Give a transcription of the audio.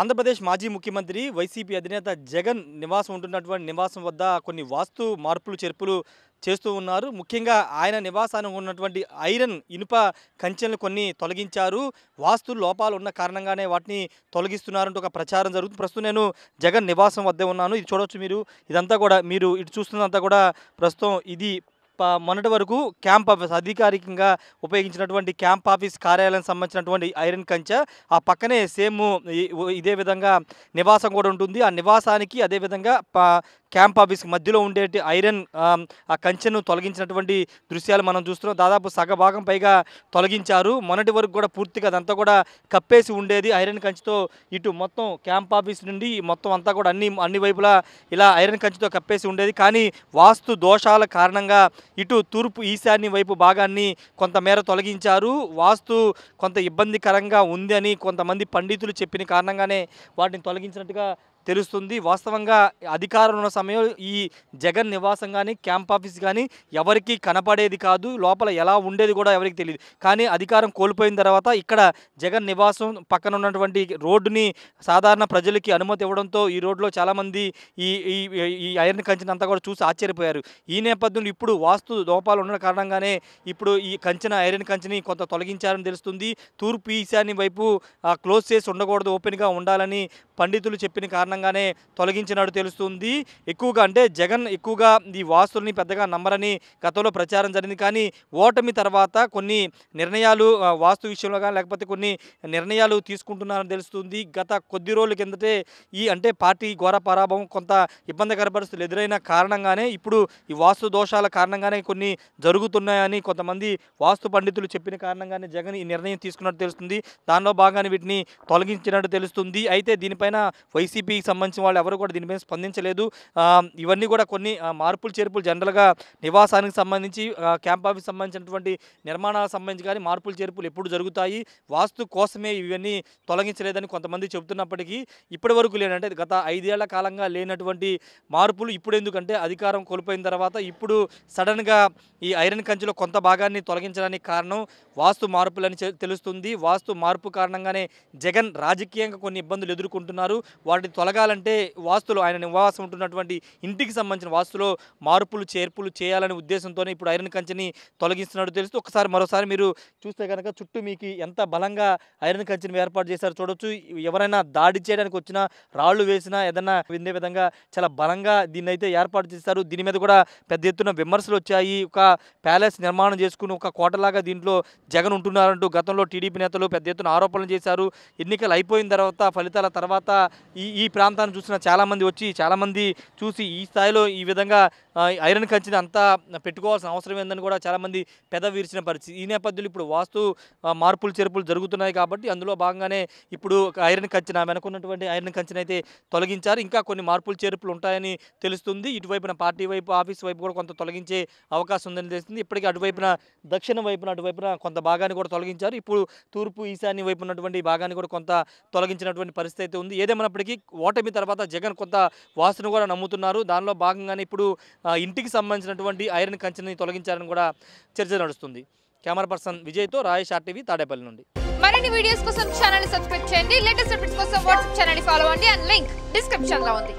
ఆంధ్రప్రదేశ్ మాజీ ముఖ్యమంత్రి వైసీపీ అధినేత జగన్ నివాసం ఉంటున్నటువంటి నివాసం వద్ద కొన్ని వాస్తు మార్పులు చేర్పులు చేస్తూ ఉన్నారు. ముఖ్యంగా ఆయన నివాసానికి ఉన్నటువంటి ఐరన్ ఇనుప కంచెలను కొన్ని తొలగించారు. వాస్తు లోపాలు ఉన్న కారణంగానే వాటిని తొలగిస్తున్నారంటూ ఒక ప్రచారం జరుగుతుంది. ప్రస్తుతం నేను జగన్ నివాసం వద్దే ఉన్నాను. ఇది చూడవచ్చు మీరు. ఇదంతా కూడా మీరు ఇటు చూస్తున్నదంతా కూడా ప్రస్తుతం ఇది మొన్నటి వరకు క్యాంప్ ఆఫీస్ అధికారికంగా ఉపయోగించినటువంటి క్యాంప్ ఆఫీస్ కార్యాలయానికి సంబంధించినటువంటి ఐరన్ కంచె. ఆ పక్కనే సేమ్ ఇదే విధంగా నివాసం కూడా ఉంటుంది. ఆ నివాసానికి అదేవిధంగా క్యాంప్ ఆఫీస్కి మధ్యలో ఉండేటి ఐరన్ ఆ కంచెను తొలగించినటువంటి దృశ్యాలు మనం చూస్తున్నాం. దాదాపు సగభాగం పైగా తొలగించారు. మొన్నటి వరకు కూడా పూర్తిగా అదంతా కూడా కప్పేసి ఉండేది ఐరన్ కంచెతో. ఇటు మొత్తం క్యాంప్ ఆఫీస్ నుండి మొత్తం అంతా కూడా అన్ని వైపులా ఇలా ఐరన్ కంచెతో కప్పేసి ఉండేది. కానీ వాస్తు దోషాల కారణంగా ఇటు తూర్పు ఈశాన్య వైపు భాగాన్ని కొంతమేర తొలగించారు. వాస్తు కొంత ఇబ్బందికరంగా ఉంది అని కొంతమంది పండితులు చెప్పిన కారణంగానే వాటిని తొలగించినట్టుగా తెలుస్తుంది. వాస్తవంగా అధికారంలో ఉన్న సమయం ఈ జగన్ నివాసం కానీ క్యాంప్ ఆఫీస్ కానీ ఎవరికి కనపడేది కాదు. లోపల ఎలా ఉండేది కూడా ఎవరికి తెలియదు. కానీ అధికారం కోల్పోయిన తర్వాత ఇక్కడ జగన్ నివాసం పక్కన ఉన్నటువంటి రోడ్డుని సాధారణ ప్రజలకి అనుమతి ఇవ్వడంతో ఈ రోడ్లో చాలామంది ఈ ఈ ఐరన్ కంచెని అంతా కూడా చూసి ఆశ్చర్యపోయారు. ఈ నేపథ్యంలో ఇప్పుడు వాస్తు లోపాలు ఉన్న కారణంగానే ఇప్పుడు ఈ ఐరన్ కంచెని కొంత తొలగించారని తెలుస్తుంది. తూర్పు ఈశాన్య వైపు క్లోజ్ చేసి ఉండకూడదు, ఓపెన్గా ఉండాలని పండితులు చెప్పిన కారణంగానే తొలగించినట్టు తెలుస్తుంది. ఎక్కువగా అంటే జగన్ ఎక్కువగా ఈ వాస్తుల్ని పెద్దగా నమ్మరని గతంలో ప్రచారం జరిగింది. కానీ ఓటమి తర్వాత కొన్ని నిర్ణయాలు వాస్తు విషయంలో కానీ లేకపోతే కొన్ని నిర్ణయాలు తీసుకుంటున్నారని తెలుస్తుంది. గత కొద్ది రోజుల కిందటే అంటే పార్టీ ఘోర పరాభవం కొంత ఇబ్బందికర పరిస్థితులు ఎదురైన కారణంగానే ఇప్పుడు ఈ వాస్తు దోషాల కారణంగానే కొన్ని జరుగుతున్నాయని కొంతమంది వాస్తు పండితులు చెప్పిన కారణంగానే జగన్ ఈ నిర్ణయం తీసుకున్నట్టు తెలుస్తుంది. దానిలో భాగాన్ని వీటిని తొలగించినట్టు తెలుస్తుంది. అయితే దీనిపైన వైసీపీకి సంబంధించిన వాళ్ళు ఎవరు కూడా దీనిపైన స్పందించలేదు. ఇవన్నీ కూడా కొన్ని మార్పులు చేర్పులు జనరల్గా నివాసానికి సంబంధించి క్యాంప్ ఆఫీస్ సంబంధించినటువంటి నిర్మాణాలకు సంబంధించి కానీ మార్పులు చేర్పులు ఎప్పుడు జరుగుతాయి. వాస్తు కోసమే ఇవన్నీ తొలగించలేదని కొంతమంది చెబుతున్నప్పటికీ ఇప్పటి వరకు లేనంటే గత 5 ఏళ్ల కాలంగా లేనటువంటి మార్పులు ఇప్పుడు ఎందుకంటే అధికారం కోల్పోయిన తర్వాత ఇప్పుడు సడన్గా ఈ ఐరన్ కంచెలో కొంత భాగాన్ని తొలగించడానికి కారణం వాస్తు మార్పులని తెలుస్తుంది. వాస్తు మార్పు కారణంగానే జగన్ రాజకీయంగా కొన్ని ఇబ్బందులు ఎదుర్కొంటున్నారు. వాటిని తొలగాలంటే వాస్తులో ఆయన నివాసం ఉంటున్నటువంటి ఇంటికి సంబంధించిన వాస్తులో మార్పులు చేర్పులు చేయాలనే ఉద్దేశంతోనే ఇప్పుడు ఐరన్ కంచెని తొలగిస్తున్నట్టు తెలుస్తూ మరోసారి మీరు చూస్తే కనుక చుట్టూ మీకు ఎంత బలంగా ఐరన్ కంచెని ఏర్పాటు చేశారు చూడొచ్చు. ఎవరైనా దాడి చేయడానికి వచ్చినా రాళ్లు వేసినా ఏదన్నా విందే విధంగా చాలా బలంగా దీన్ని అయితే ఏర్పాటు చేశారు. దీని మీద కూడా పెద్ద ఎత్తున విమర్శలు వచ్చాయి. ఒక ప్యాలెస్ నిర్మాణం చేసుకుని ఒక కోటలాగా దీంట్లో జగన్ ఉంటున్నారంటూ గతంలో టీడీపీ నేతలు పెద్ద ఎత్తున ఆరోపణలు చేశారు. ఎన్నికలు అయిపోయిన తర్వాత ఫలితాల తర్వాత ఈ ప్రాంతాన్ని చూసిన చాలామంది చూసి ఈ స్థాయిలో ఈ విధంగా ఐరన్ కంచెని అంతా పెట్టుకోవాల్సిన అవసరం ఏందని కూడా చాలామంది విరిచిన పరిస్థితి. ఈ నేపథ్యంలో ఇప్పుడు వాస్తు మార్పులు చేర్పులు జరుగుతున్నాయి కాబట్టి అందులో భాగంగానే ఇప్పుడు ఐరన్ కంచెన వెనుకున్నటువంటి ఐరన్ కంచెని అయితే తొలగించారు. ఇంకా కొన్ని మార్పులు చేర్పులు ఉంటాయని తెలుస్తుంది. ఇటువైపున పార్టీ వైపు ఆఫీస్ వైపు కూడా కొంత తొలగించే అవకాశం ఉందని తెలుస్తుంది. ఇప్పటికీ అటువైపున అటువైపున కొంత భాగాన్ని కూడా తొలగించారు. ఇప్పుడు తూర్పు ఈశాన్య వైపు ఉన్నటువంటి భాగాన్ని కూడా కొంత తొలగించినటువంటి పరిస్థితి అయితే ఉంది. ఏదేమైనప్పటికీ ఓటమి తర్వాత జగన్ కొంత వాస్తును కూడా నమ్ముతున్నారు. దానిలో భాగంగానే ఇప్పుడు ఇంటికి సంబంధించినటువంటి ఐరన్ కంచెని తొలగించారని కూడా చర్చ నడుస్తుంది. Camera person విజయ్తో Rayesh RTV Tadepalli నుండి. మరిన్ని వీడియోస్ కోసం ఛానల్ ని సబ్స్క్రైబ్ చేయండి. లేటెస్ట్ అప్డేట్స్ కోసం వాట్సాప్ ఛానల్ ని ఫాలో అవ్వండి. అండ్ లింక్ డిస్క్రిప్షన్ లో ఉంది.